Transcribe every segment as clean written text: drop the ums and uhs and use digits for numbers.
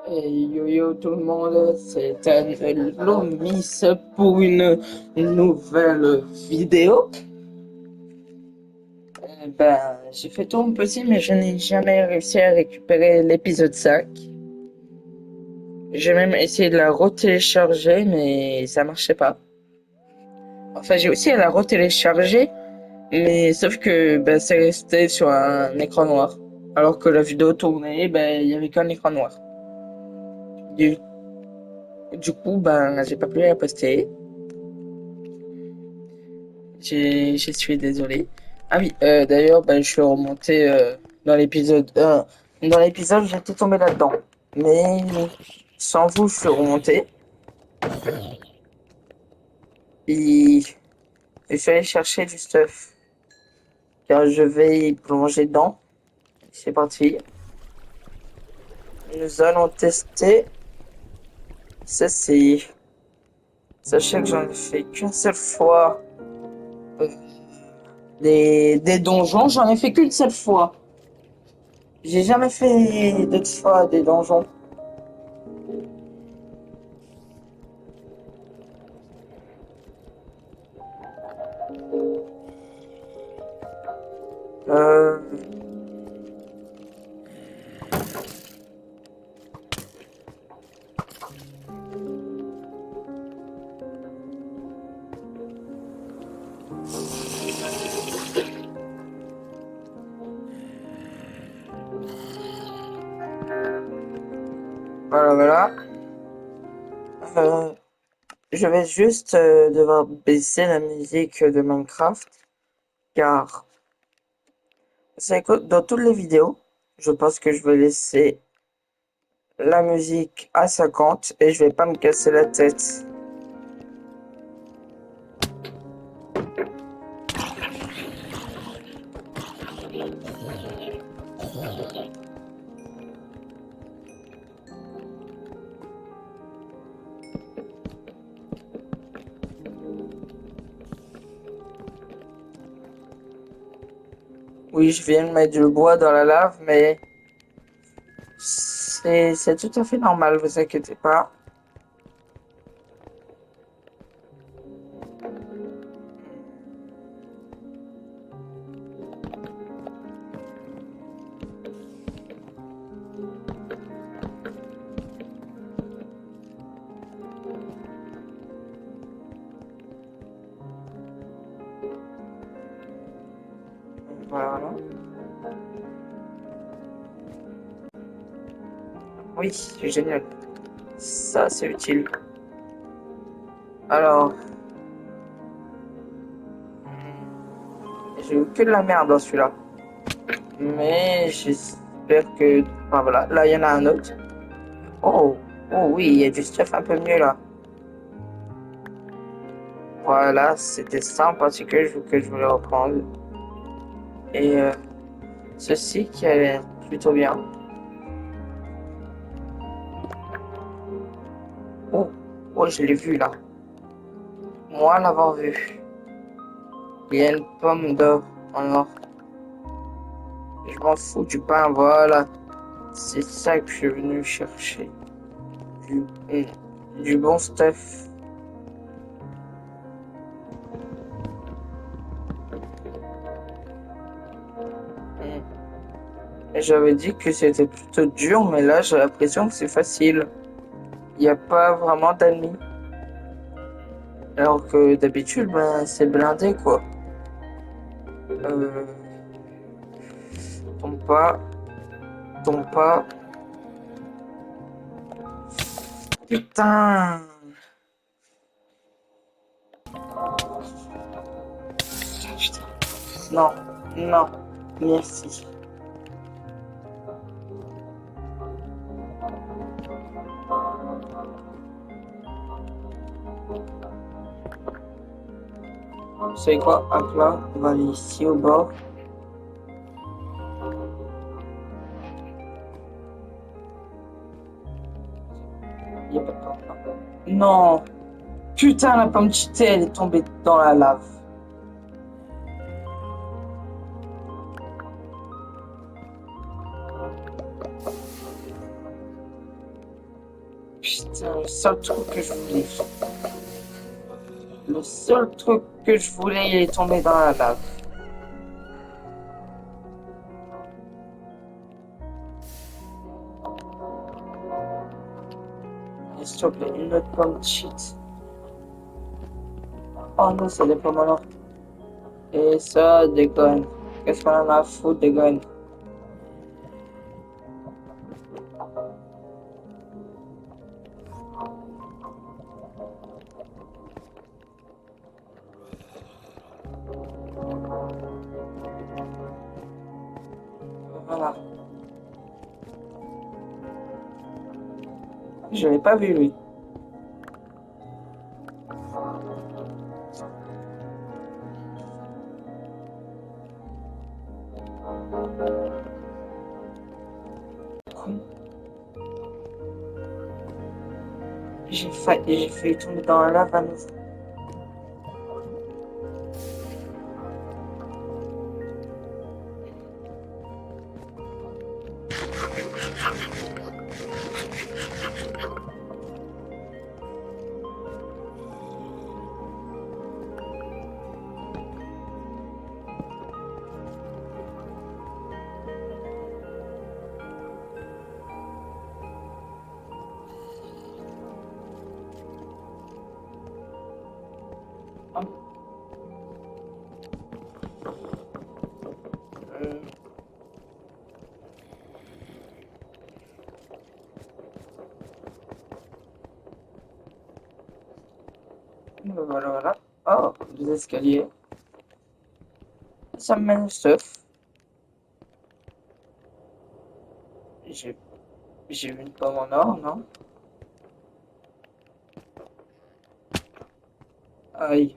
Hey yo yo tout le monde, c'est Lomis pour une nouvelle vidéo. J'ai fait tout mon possible, mais je n'ai jamais réussi à récupérer l'épisode 5. J'ai même essayé de la retélécharger, mais ça marchait pas. Enfin, j'ai aussi à la retélécharger, mais sauf que c'est resté sur un écran noir. Alors que la vidéo tournait, il y avait qu'un écran noir. Du, du coup, j'ai pas pu la poster. Je suis désolé. Ah oui, d'ailleurs, je suis remonté dans l'épisode 1. Dans l'épisode, j'étais tombé là-dedans. Mais sans vous, je suis remonté. Et je suis allé chercher du stuff. Car je vais y plonger dedans. C'est parti. Nous allons tester ceci. Sachez que j'en ai fait qu'une seule fois. Euh, des donjons, j'en ai fait qu'une seule fois. J'ai jamais fait d'autres fois des donjons. Euh, voilà, voilà. Euh, je vais juste devoir baisser la musique de Minecraft, car c'est que dans toutes les vidéos, je pense que je vais laisser la musique à 50 et je vais pas me casser la tête. Oui, je viens de mettre du bois dans la lave, mais c'est tout à fait normal, vous inquiétez pas. Voilà. Oui, c'est génial. Ça, c'est utile. Alors, j'ai eu que de la merde dans celui-là. Mais j'espère que... Enfin voilà, là il y en a un autre. Oh, oh oui, il y a du stuff un peu mieux là. Voilà, c'était ça en particulier que je voulais reprendre. Et ceci qui a l'air plutôt bien. Oh, oh, je l'ai vu là. Moi l'avoir vu. Il y a une pomme d'or en or. Je m'en fous du pain, voilà. C'est ça que je suis venu chercher. Du, du bon stuff. Et j'avais dit que c'était plutôt dur, mais là j'ai l'impression que c'est facile. Il n'y a pas vraiment d'ennemis. Alors que d'habitude, c'est blindé quoi. Euh, tombe pas, tombe pas. Putain! Non, non, merci. Vous savez quoi? Hop là, on va aller ici au bord. Il y a pas de pomme là. Non! Putain, la pomme cheatée, elle est tombée dans la lave. Putain, le seul truc que je voulais. Le seul truc que je voulais, il est tombé dans la lave. Et s'il te plaît, une autre pomme cheat. Oh non, c'est des pommes alors. Et ça, des guns. Qu'est-ce qu'on en a à foutre des guns? Voilà. Je l'ai pas vu lui. J'ai failli tomber dans la lave à nouveau. Euh, voilà, voilà. Oh, des escaliers. Ça me mène au stuff. J'ai j'ai vu une pomme en or, non? Aïe.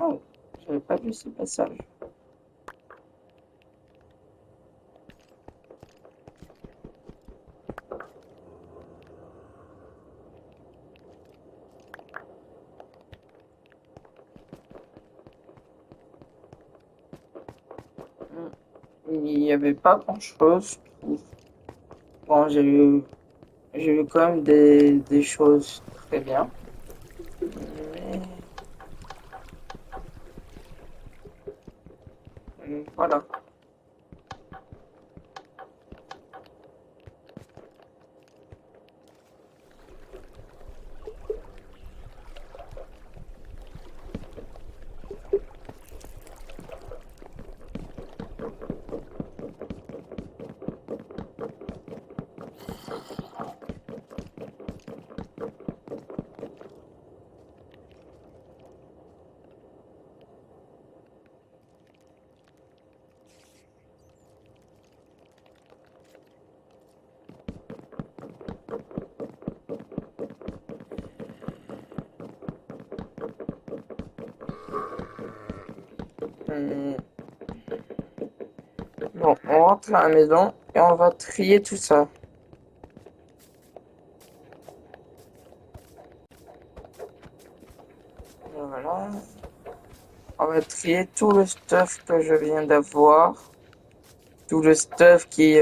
Oh, j'avais pas vu ce passage. Il n'y avait pas grand-chose, je trouve. Bon, j'ai eu quand même des choses très bien. Mais voilà. Hum, Bon, on rentre à la maison et on va trier tout ça. Voilà. On va trier tout le stuff que je viens d'avoir. Tout le stuff qui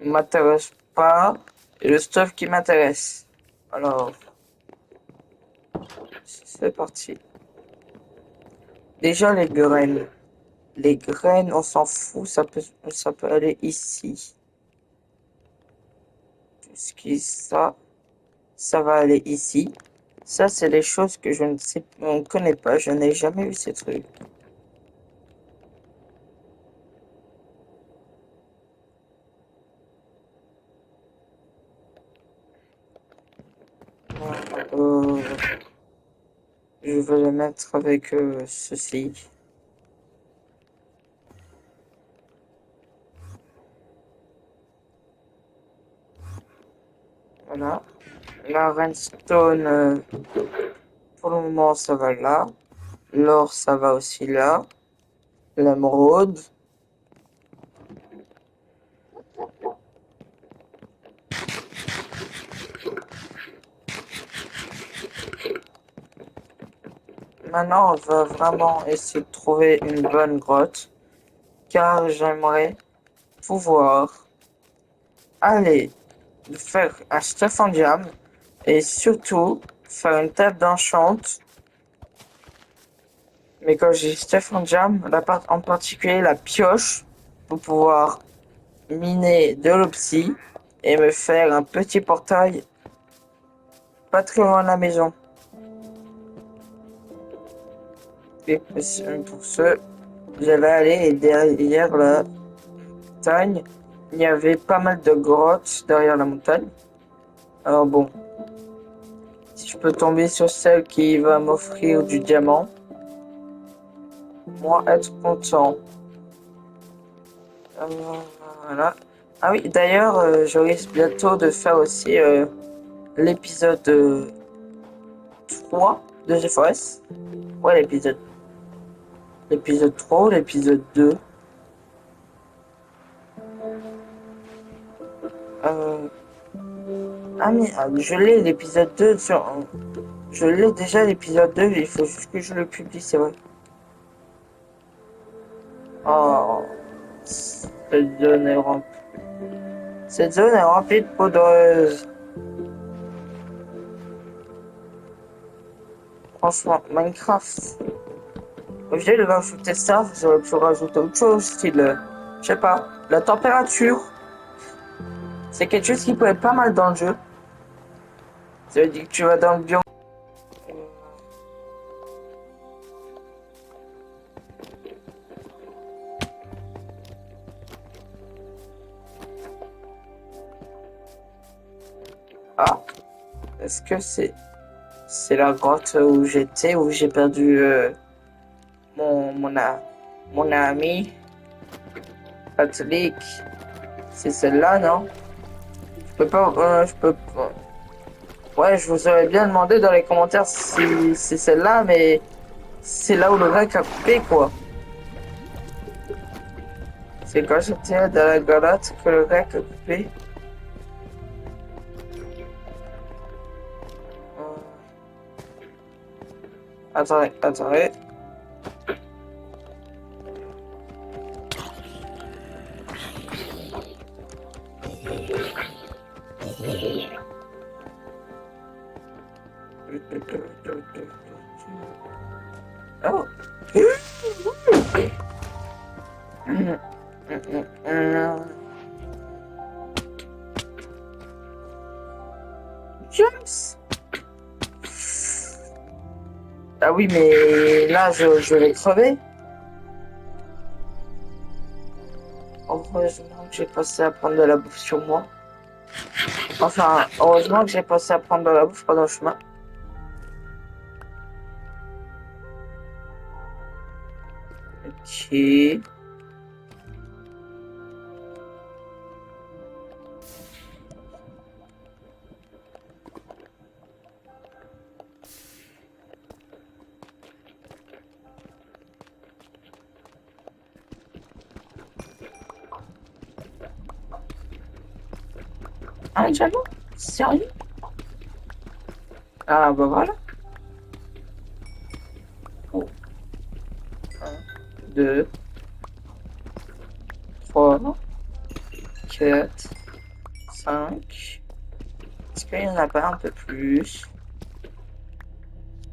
m'intéresse pas et le stuff qui m'intéresse. Alors, c'est parti. Déjà les graines. Les graines, on s'en fout, ça peut aller ici. Tout ce qui est ça, ça va aller ici. Ça, c'est les choses que je ne sais, on ne connaît pas. Je n'ai jamais vu ces trucs. Euh, je vais les mettre avec ceci. Voilà. La redstone, Pour le moment, ça va là. L'or, ça va aussi là. L'émeraude. Maintenant, on va vraiment essayer de trouver une bonne grotte. Car j'aimerais pouvoir aller faire un stuff en diamant. Et surtout, faire une table d'enchant. Mais quand j'ai stuff en diamant, en particulier la pioche, pour pouvoir miner de l'opsie et me faire un petit portail pas très loin de la maison. Et pour ce, je vais aller et derrière la montagne, il y avait pas mal de grottes derrière la montagne. Alors bon, si je peux tomber sur celle qui va m'offrir du diamant, moi être content. Euh, voilà. Ah oui, d'ailleurs, je risque bientôt de faire aussi l'épisode 3 de GeForest. Ouais, l'épisode 3 ou l'épisode 2. Euh, ah mais je l'ai l'épisode 2 sur... Je l'ai déjà l'épisode 2, il faut juste que je le publie, c'est vrai. Oh, cette zone est remplie de poudreuse. Franchement, Minecraft. Au lieu de rajouter ça, vous auriez pu rajouter autre chose, style, je sais pas, la température. C'est quelque chose qui peut être pas mal dans le jeu. Ça veut dire que tu vas dans le biome. Ah, est-ce que c'est la grotte où j'étais, où j'ai perdu mon ami Patrick? C'est celle-là, non? Je peux pas, je peux pas. Ouais, je vous aurais bien demandé dans les commentaires si c'est celle-là, mais c'est là où le grec a coupé, quoi. C'est quand j'étais dans la galotte que le grec a coupé. Attendez, attendez. Oh. James. Ah oui, mais là, je vais crever. Heureusement que j'ai passé à prendre de la bouffe sur moi. Enfin, heureusement que j'ai passé à prendre de la bouffe pendant le chemin. Ok. Un diamant? Sérieux? Ah bah voilà. Oh. 1, 2, 3, 4, 5. Est-ce qu'il y en a pas un peu plus?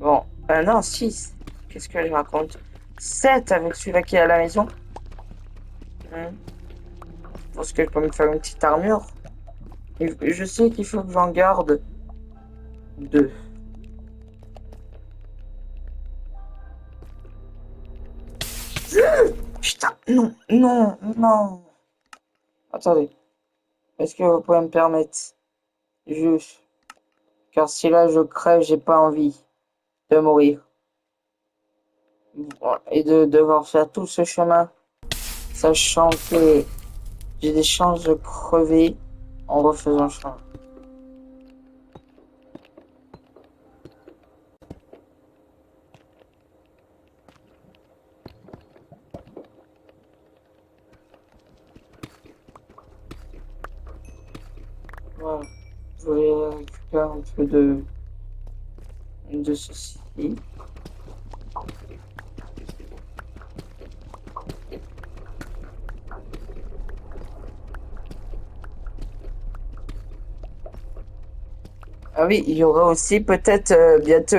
Bon, non, 6. Qu'est-ce que je raconte? 7 avec celui-là qui est à la maison. Je pense que je peux me faire une petite armure. Et je sais qu'il faut que j'en garde 2. Putain, non, non, non. Attendez. Est-ce que vous pouvez me permettre? Juste. Car si là je crève, j'ai pas envie de mourir. Et de devoir faire tout ce chemin, sachant que j'ai des chances de crever en refaisant le chemin. faire un peu de ceci. Ah oui, il y aura aussi peut-être bientôt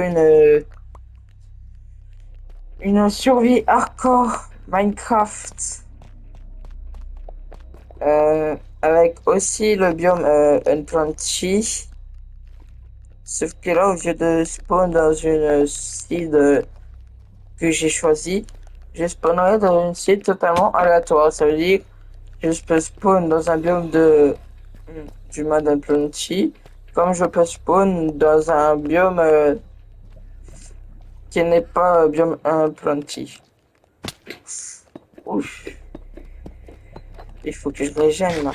une survie hardcore Minecraft avec aussi le biome Unplanty. Sauf que là, au lieu de spawn dans une seed que j'ai choisi, je spawnerai dans une seed totalement aléatoire. Ça veut dire que je peux spawn dans un biome du mode Unplanty, comme je peux spawn dans un biome qui n'est pas biome Unplanty. Ouf, il faut que je régène là.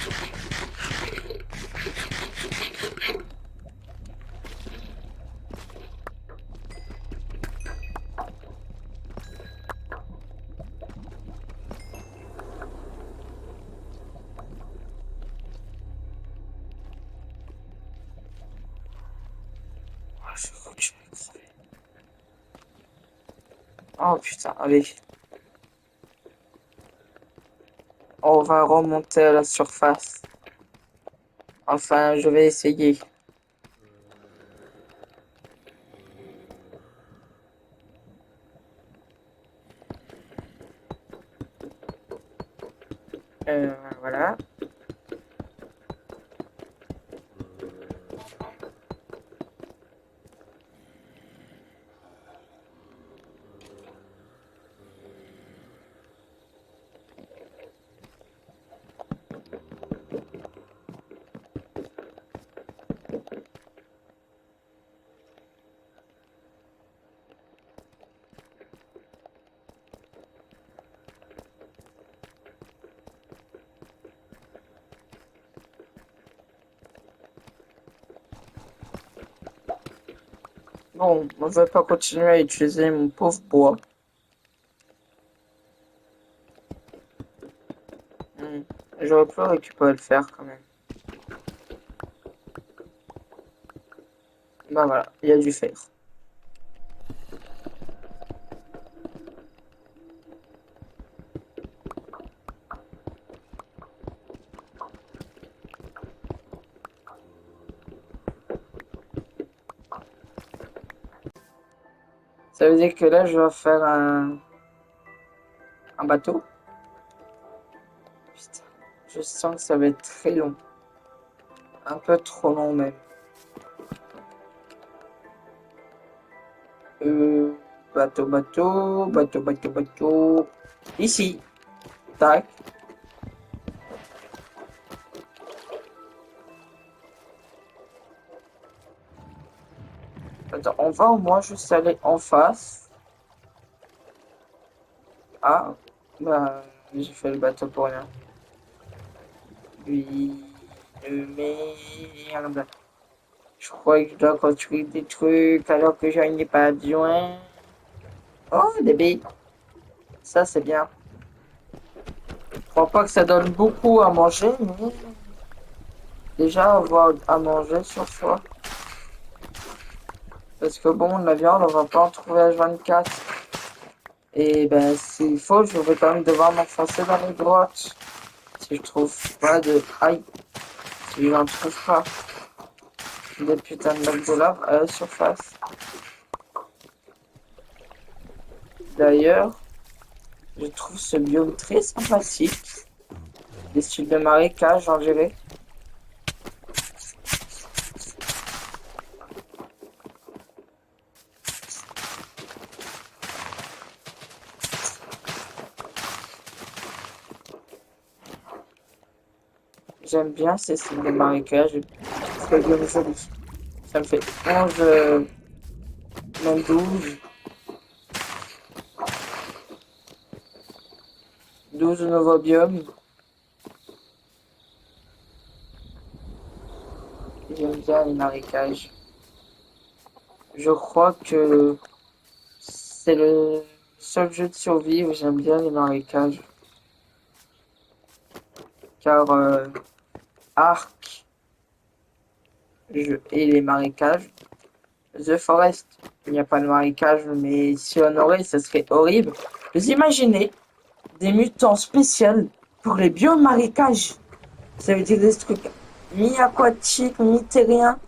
Ah, je crois que je vais crever. Oh putain, allez. On va remonter à la surface. Enfin, je vais essayer. Voilà. Bon, je vais pas continuer à utiliser mon pauvre bois. Hmm. J'aurais pu récupérer le fer quand même. Bah voilà, il y a du fer. Ça veut dire que là, je vais faire un bateau. Putain, je sens que ça va être très long. Un peu trop long même. Euh, bateau, bateau, bateau, bateau, bateau. Ici. Tac. Attends, on va au moins juste aller en face. Ah, bah, j'ai fait le bateau pour rien. Oui, merde. Je crois que je dois construire des trucs alors que j'en ai pas besoin. Oh, des billes. Ça, c'est bien. Je crois pas que ça donne beaucoup à manger, mais déjà avoir à manger sur soi. Parce que bon, la viande, on va pas en trouver à 24. Et ben, s'il faut, je vais quand même devoir m'enfoncer dans les grottes. Si je trouve pas de... Aïe, si j'en trouve pas des putains de blocs de lave à la surface. D'ailleurs, je trouve ce biome très sympathique. Des styles de marécage, j'en dirais. J'aime bien ces styles de marécage. C'est bien joli. Ça me fait 11, même 12. 12 nouveaux biomes. J'aime bien les marécages. Je crois que c'est le seul jeu de survie où j'aime bien les marécages. Car Ark, et les marécages. The Forest, il n'y a pas de marécage, mais si on aurait, ça serait horrible. Vous imaginez des mutants spéciaux pour les biomarécages. Ça veut dire des trucs mi-aquatiques, mi-terriens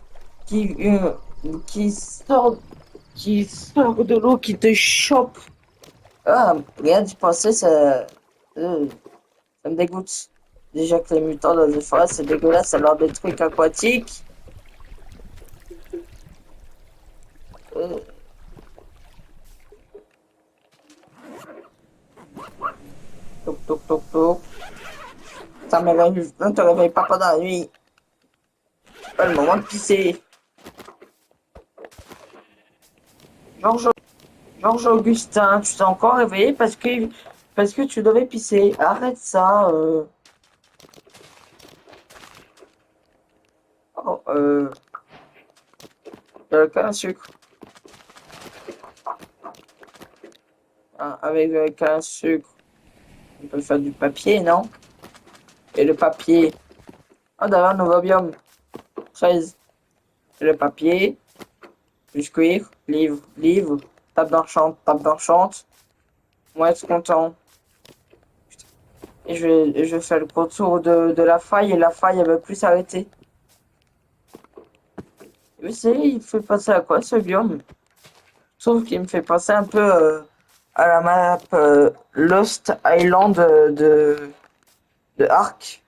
qui sortent, qui sortent de l'eau, qui te chopent. Ah, rien d'y penser, ça me dégoûte. Déjà que les mutants dans The Forest, c'est dégueulasse, alors des trucs aquatiques. Euh, toc toc toc toc. Ça me réveille, ne te réveille pas pendant la nuit. Pas le moment de pisser. Georges, Georges Augustin, tu t'es encore réveillé parce que tu devais pisser. Arrête ça. Oh, le canne à sucre. Ah, avec le canne à sucre, on peut faire du papier, non? Et le papier. Ah, d'ailleurs, nouveau biome. 13. Le papier, du cuir, livre, livre, table d'enchante. Moi, être content. Et je fais le contour de la faille et la faille, elle veut plus s'arrêter. Mais c'est, il fait penser à quoi ce biome? Sauf qu'il me fait penser un peu à la map Lost Island de Ark.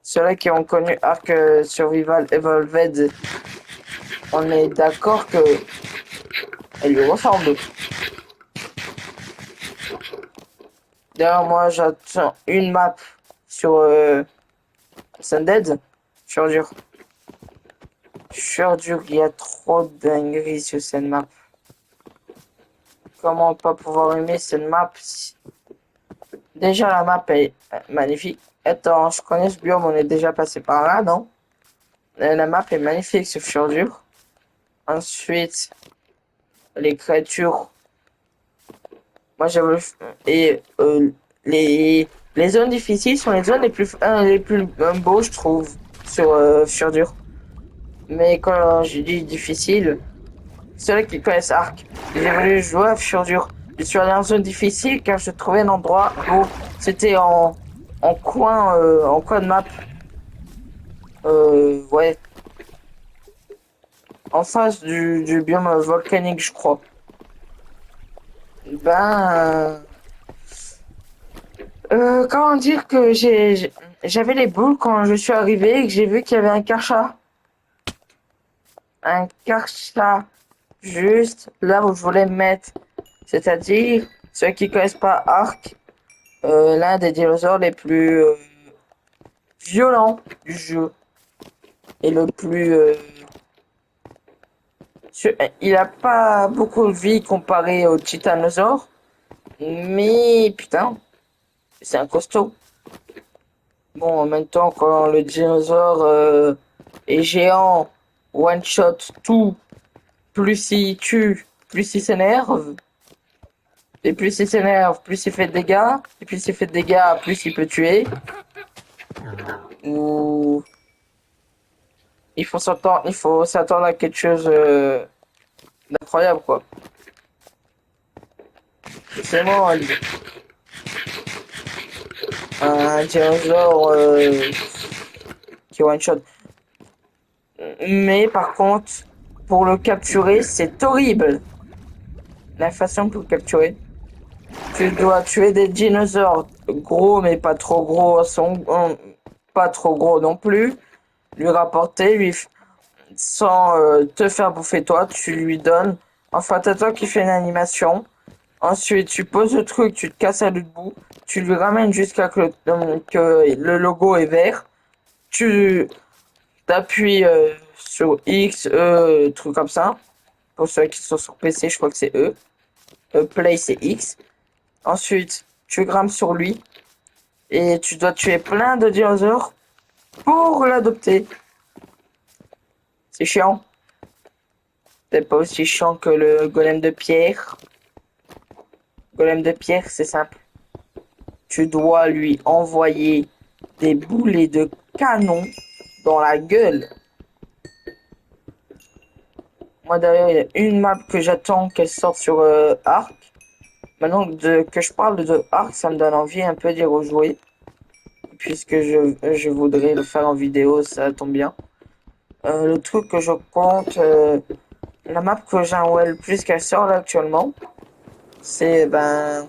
Ceux-là qui ont connu Ark Survival Evolved, on est d'accord que elle lui ressemble. D'ailleurs, moi, j'attends une map sur Sundead. Sur dur, il y a trop de dingueries sur cette map. Comment pas pouvoir aimer cette map? Déjà, la map est magnifique. Attends, je connais ce biome, on est déjà passé par là, non? La map est magnifique sur dur. Ensuite, les créatures. Moi, j'avais et les zones difficiles sont les zones les plus beaux, je trouve, sur dur. Mais quand je dis difficile, ceux qui connaissent Ark, j'ai voulu jouer à sur dur. Je suis allé en zone difficile car je trouvais un endroit où c'était en coin de map. Ouais, en face du biome volcanique, je crois. Ben, comment dire que j'avais les boules quand je suis arrivé et que j'ai vu qu'il y avait un Karcha. Un Karcha juste là où je voulais me mettre. C'est-à-dire, ceux qui connaissent pas Ark, l'un des dinosaures les plus violents du jeu et le plus il a pas beaucoup de vie comparé au titanosaure, mais putain, c'est un costaud. Bon, en même temps, quand le dinosaure est géant, one shot tout, plus il tue, plus il s'énerve. Et plus il s'énerve, plus il fait de dégâts. Et plus il fait de dégâts, plus il peut tuer. Ou il faut s'attendre à quelque chose d'incroyable, quoi. C'est moi, un dinosaure qui one shot. Mais par contre, pour le capturer, c'est horrible. La façon pour le capturer. Tu dois tuer des dinosaures gros, mais pas trop gros, pas trop gros non plus. Lui rapporter, sans te faire bouffer toi, tu lui donnes. Enfin, t'as toi qui fais une animation. Ensuite, tu poses le truc, tu te casses à l'autre bout. Tu lui ramènes jusqu'à que le logo est vert. Tu t'appuies sur X, E, truc comme ça. Pour ceux qui sont sur PC, je crois que c'est E. Play, c'est X. Ensuite, tu grimpes sur lui et tu dois tuer plein de dinosaures pour l'adopter. C'est chiant. C'est pas aussi chiant que le golem de pierre. Golem de pierre, c'est simple. Tu dois lui envoyer des boulets de canon dans la gueule. Moi, d'ailleurs, il y a une map que j'attends qu'elle sorte sur Arc. Maintenant que je parle de Arc, ça me donne envie un peu d'y rejouer. Puisque je voudrais le faire en vidéo, ça tombe bien. Le truc que je compte, la map que j'aimerais le plus qu'elle sort là actuellement, c'est ben.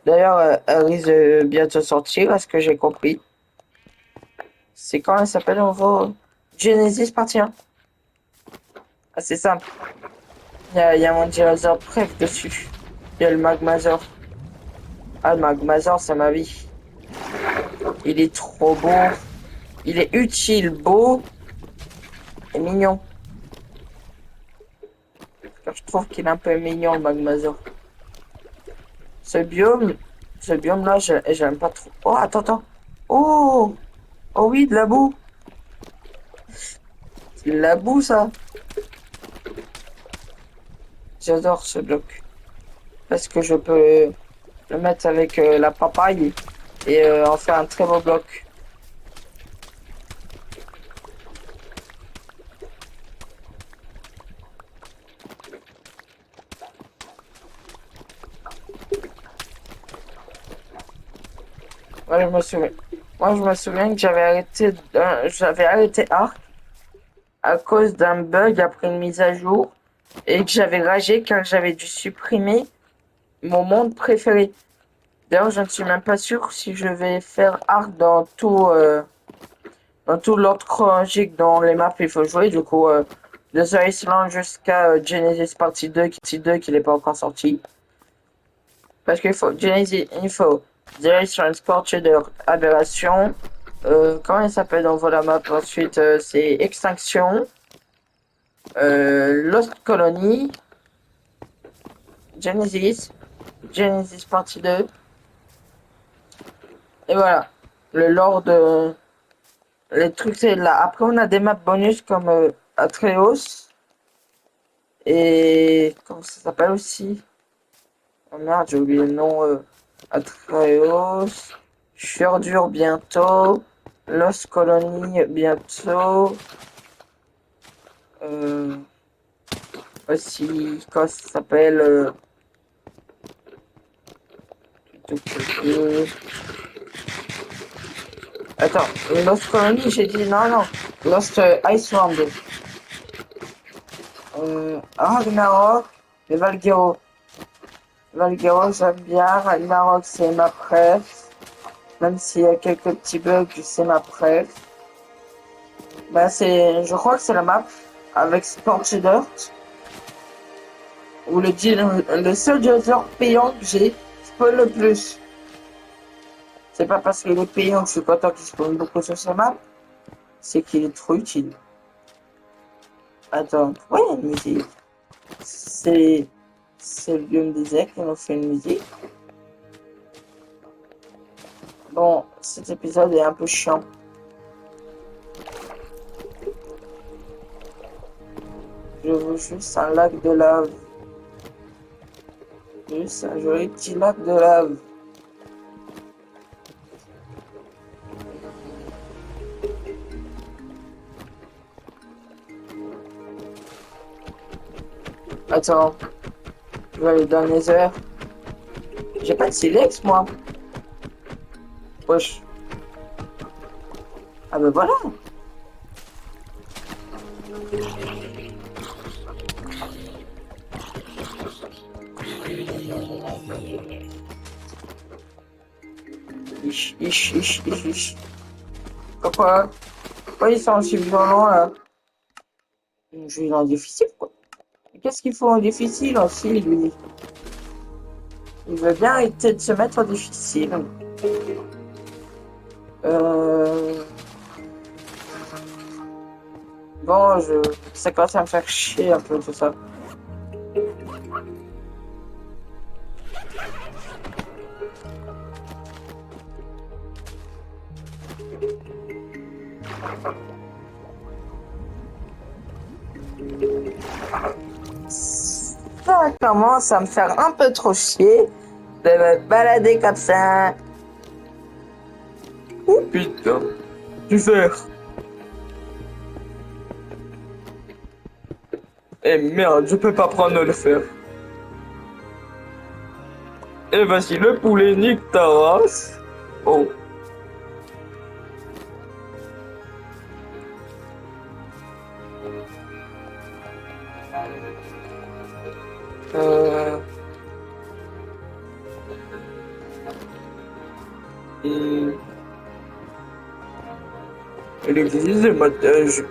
D'ailleurs, elle risque de bientôt sortir, à ce que j'ai compris. C'est quand elle s'appelle en nouveau Genesis Partie 1. Ah, c'est simple. Il y a mon dinosaure préf dessus. Il y a le Magmazor. Ah, le Magmazor, c'est ma vie. Il est trop beau. Il est utile, beau et mignon. Je trouve qu'il est un peu mignon, le Magmazor. Ce biome, ce biome-là, j'aime pas trop. Oh, attends, attends. Oh, oh oui, de la boue. C'est de la boue, ça. J'adore ce bloc. Parce que je peux le mettre avec la papaye et en faire un très beau bloc. Ouais, je me souviens. Moi, je me souviens que j'avais arrêté Arc à cause d'un bug après une mise à jour et que j'avais ragé car j'avais dû supprimer mon monde préféré. D'ailleurs, je ne suis même pas sûr si je vais faire Arc dans tout l'ordre chronologique dans les maps il faut jouer. Du coup, de The Island jusqu'à Genesis Partie 2 qui n'est pas encore sorti. Parce qu'il faut Genesis Info, The Island Sportuder Aberration. Comment il s'appelle dans la map ensuite? C'est Extinction, Lost Colony, Genesis, Genesis Partie 2. Et voilà. Le lore de. Les trucs, c'est là. Après, on a des maps bonus comme Atreus. Et. Comment ça s'appelle aussi? Oh merde, j'ai oublié le nom. Atreus. Shurdure bientôt. Lost Colony bientôt. Euh, aussi, comment ça s'appelle Attends, Lost Colony, j'ai dit non, non. Lost Iceland. Ragnarok et Valguero. Valguero, j'aime bien. Ragnarok, c'est ma préf. Même s'il y a quelques petits bugs, c'est ma préf. Bah, je crois que c'est la map avec Scorched Earth. Ou le seul dinosaure payant que j'ai spawn le plus. C'est pas parce qu'il est payant que je suis content qu'il spawn beaucoup sur sa map. C'est qu'il est trop utile. Attends, pourquoi il y a une musique? C'est le vieux me disait qu'on a fait une musique. Bon, cet épisode est un peu chiant. Je veux juste un lac de lave. Juste un joli petit lac de lave. Attends, je vais aller dans les heures. J'ai pas de silex, moi. Wesh. Ah ben voilà. Ich. Pourquoi ils sont aussi violents là? Je vais en difficile quoi. Qu'est-ce qu'il faut en difficile aussi lui? Il veut bien arrêter de se mettre en difficile. Bon, ça commence à me faire chier un peu tout ça. Ça commence à me faire un peu trop chier de me balader comme ça. Oh putain, du verre. Eh merde, je peux pas prendre le fer. Eh vas-y, le poulet, nique ta race. Oh. Euh... hmm, Il existe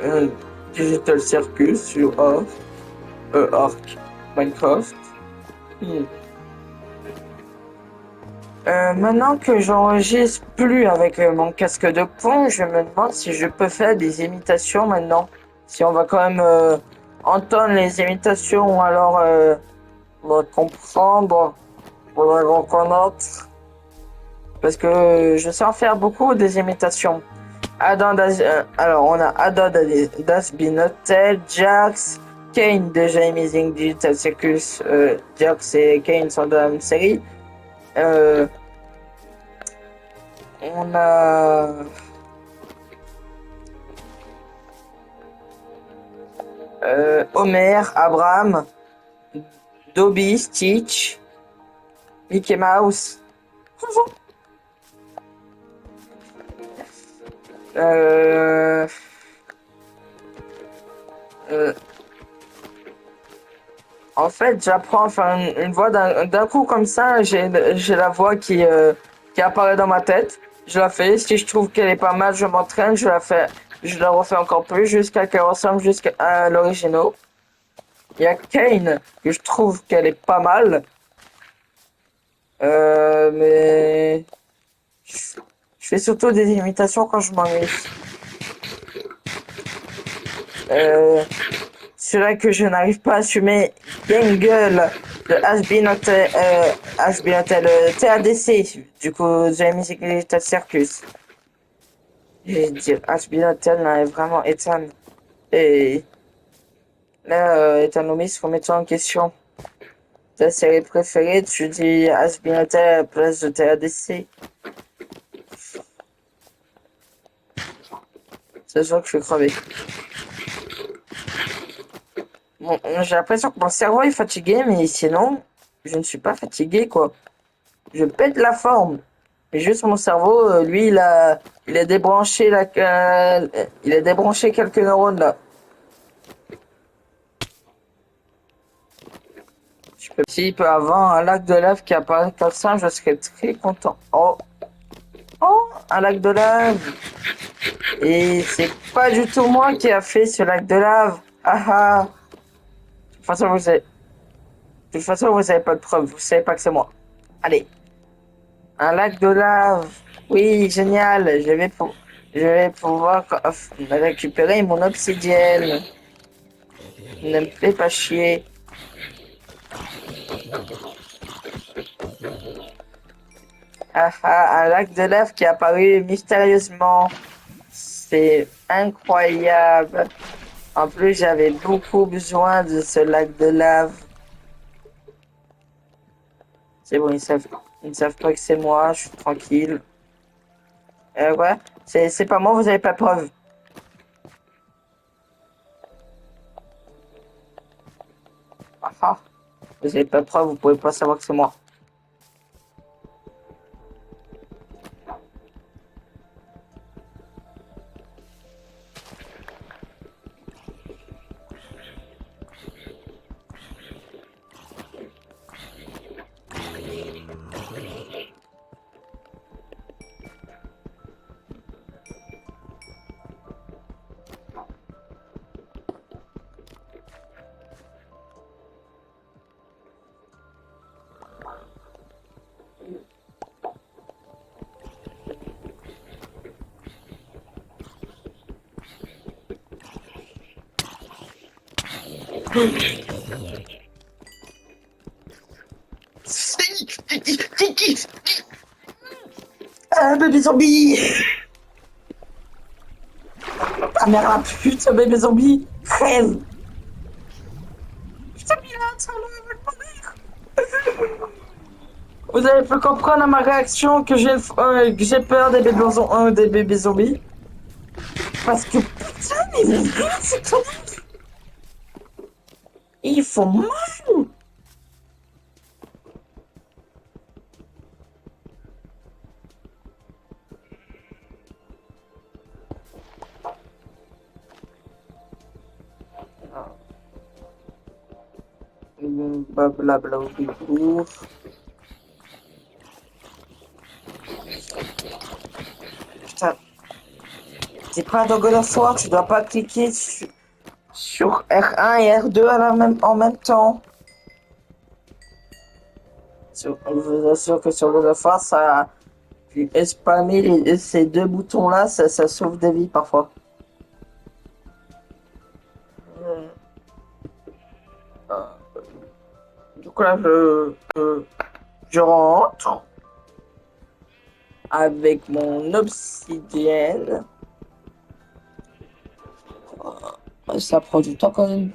un Digital Circus sur Arc Minecraft. Hmm. Maintenant que j'enregistre plus avec mon casque de pont, je me demande si je peux faire des imitations maintenant. Si on va quand même entendre les imitations ou alors comprendre, pour les reconnaître. Parce que je sais en faire beaucoup des imitations. Alors on a Adam Das Been Hotel, Jax, Kane déjà Amazing Digital Circus. Jax et Kane sont de la même série. Euh, on a Homer, Abraham, Dobby, Stitch, Mickey Mouse. Euh, euh, En fait, j'apprends enfin une voix d'un coup comme ça, j'ai la voix qui apparaît dans ma tête. Je la fais. Si je trouve qu'elle est pas mal, je m'entraîne, je la refais encore plus jusqu'à qu'elle ressemble jusqu'à l'original. Il y a Kane que je trouve qu'elle est pas mal, mais je, je fais surtout des imitations quand je m'ennuie. Euh, Celui que je n'arrive pas à assumer, Gangle de TADC, du coup, The Music Digital Circus. Et dire HB Hotel est vraiment Ethan. Et là, Ethan Loomis, remettons en question ta série préférée, tu dis HB Hotel à la place de TADC. C'est sûr que je suis crevé. Bon, j'ai l'impression que mon cerveau est fatigué, mais sinon, je ne suis pas fatigué, quoi. Je pète la forme. Mais juste mon cerveau, lui, il a débranché il a débranché quelques neurones là. S'il peut avoir un lac de lave qui apparaît comme ça, je serais très content. Oh, oh, un lac de lave. Et c'est pas du tout moi qui a fait ce lac de lave. Ah ah. De toute façon, vous avez pas de preuve. Vous savez pas que c'est moi. Allez. Un lac de lave. Oui, génial. Je vais pouvoir récupérer mon obsidienne. Ne me fais pas chier. Ah ah, un lac de lave qui est apparu mystérieusement. C'est incroyable. En plus, j'avais beaucoup besoin de ce lac de lave. C'est bon, ils ne savent pas que c'est moi. Je suis tranquille. Ouais, c'est pas moi. Vous avez pas de preuve. Ah ah. Vous avez pas de preuve. Vous pouvez pas savoir que c'est moi. Un bébé zombie. Ah merde, la pute, ce bébé zombie. Crève. Putain, mais là, ça va mourir. Vous avez pu comprendre à ma réaction que j'ai peur des bébés zombies. Parce que putain, mais c'est trop. Ils font mal. Blablabla. Putain, t'es pas dans God of War, tu dois pas cliquer sur R1 et R2 en même temps. Je vous assure que sur God of War, ça, spammer ces deux boutons-là, ça sauve des vies parfois. Euh, Du coup là, je rentre avec mon obsidienne. Ça prend du temps quand même.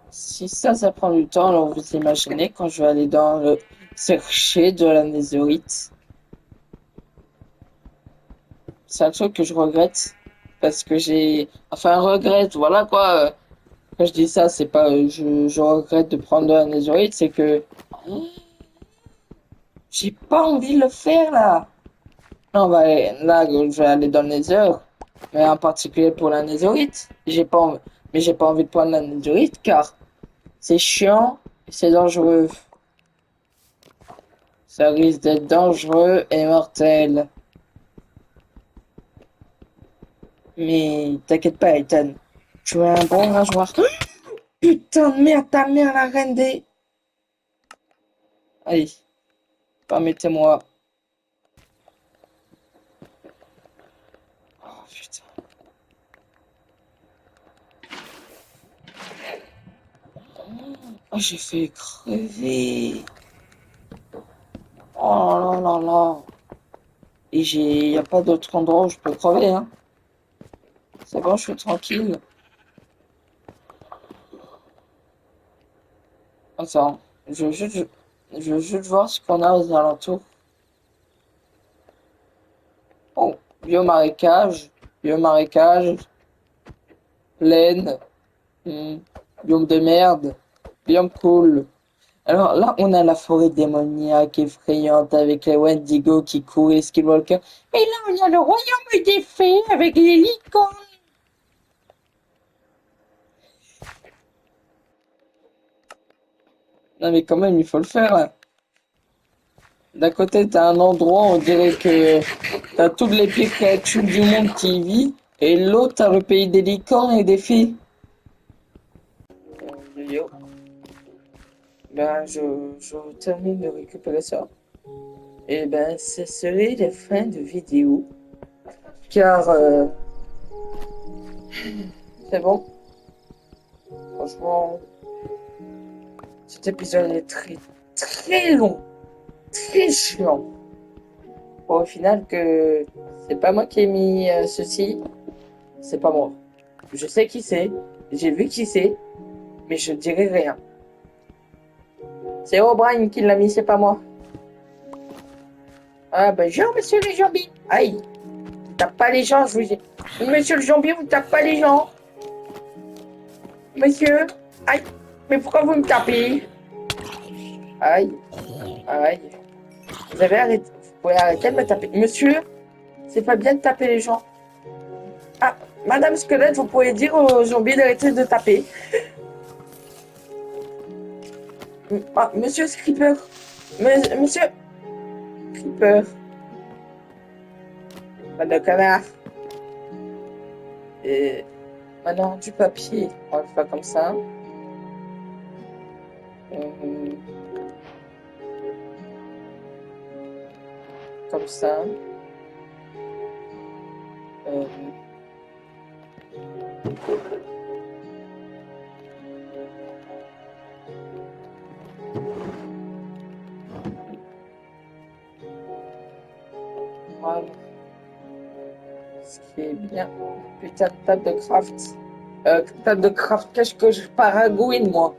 Si ça prend du temps, alors vous imaginez quand je vais aller dans le chercher de la netherite. C'est un truc que je regrette parce que enfin, regrette, voilà quoi. Quand je dis ça, c'est pas, je regrette de prendre de la netherite, c'est que j'ai pas envie de le faire là. Non, bah, là, je vais aller dans le nether, mais en particulier pour la netherite. Mais j'ai pas envie de prendre la netherite car c'est chiant et c'est dangereux. Ça risque d'être dangereux et mortel. Mais t'inquiète pas, Ethan. Tu es un bon nageoire. Putain de merde, ta mère, la reine des... Allez, permettez-moi. Oh, putain. Oh, j'ai fait crever. Oh là là là. Et y a pas d'autre endroit où je peux crever, hein. C'est bon, je suis tranquille. Attends, je veux juste voir ce qu'on a aux alentours. Oh, biomarécage, biomarécage, plaine, hmm, biome de merde, biome cool. Alors là, on a la forêt démoniaque effrayante avec les Wendigo qui courent et les Skinwalkers. Et là, on a le royaume des fées avec les licornes. Non mais quand même, il faut le faire là. D'un côté, t'as un endroit, on dirait que t'as toutes les pires créatures du monde qui y vivent. Et l'autre, t'as le pays des licornes et des fées. Yo. Ben, je termine de récupérer ça. Et ben, ce serait la fin de vidéo. Car, c'est bon. Franchement, cet épisode est très, très long. Très chiant. Bon, au final, que c'est pas moi qui ai mis ceci. C'est pas moi. Je sais qui c'est. J'ai vu qui c'est. Mais je dirai rien. C'est O'Brien qui l'a mis, c'est pas moi. Ah, bonjour, monsieur le zombie. Aïe. Tape pas les gens, je vous dis. Monsieur le zombie, vous tapez pas les gens. Monsieur. Aïe. Mais pourquoi vous me tapez? Aïe. Aïe. Vous avez arrêté. Vous pouvez arrêter de me taper. Monsieur, c'est pas bien de taper les gens. Ah, Madame Squelette, vous pouvez dire aux zombies d'arrêter de taper. Ah, Monsieur Creeper. Monsieur Creeper. Pas de canard. Et maintenant, du papier. On va le faire comme ça. Euh, Comme ça. Euh, voilà. Ce qui est bien. Putain de table de craft. Table de craft, qu'est-ce que je paragouine, moi.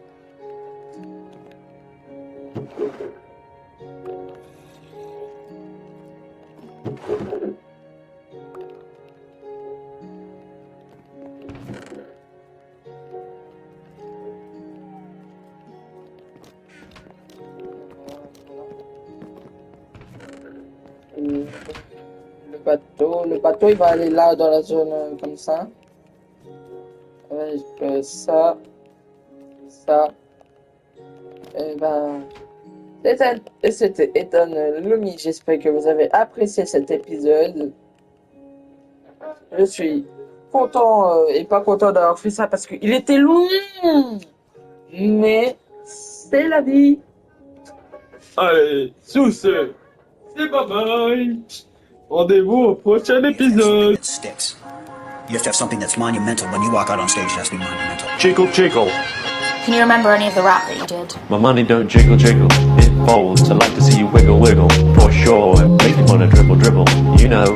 Le bateau, il va aller là dans la zone comme ça. Ouais, je fais ça, ça. Et ben, c'était Ethan Lumi. J'espère que vous avez apprécié cet épisode. Je suis content et pas content d'avoir fait ça parce qu'il était long. Mais c'est la vie. Allez, sous ce, c'est bye bye. Rendez-vous au prochain épisode. That sticks. You have to have something that's monumental. When you walk out on stage, it has to be monumental. Jiggle, jiggle. Can you remember any of the rap that you did? My money don't jiggle, jiggle. It folds. I like to see you wiggle, wiggle. For sure. Make you wanna dribble, dribble. You know.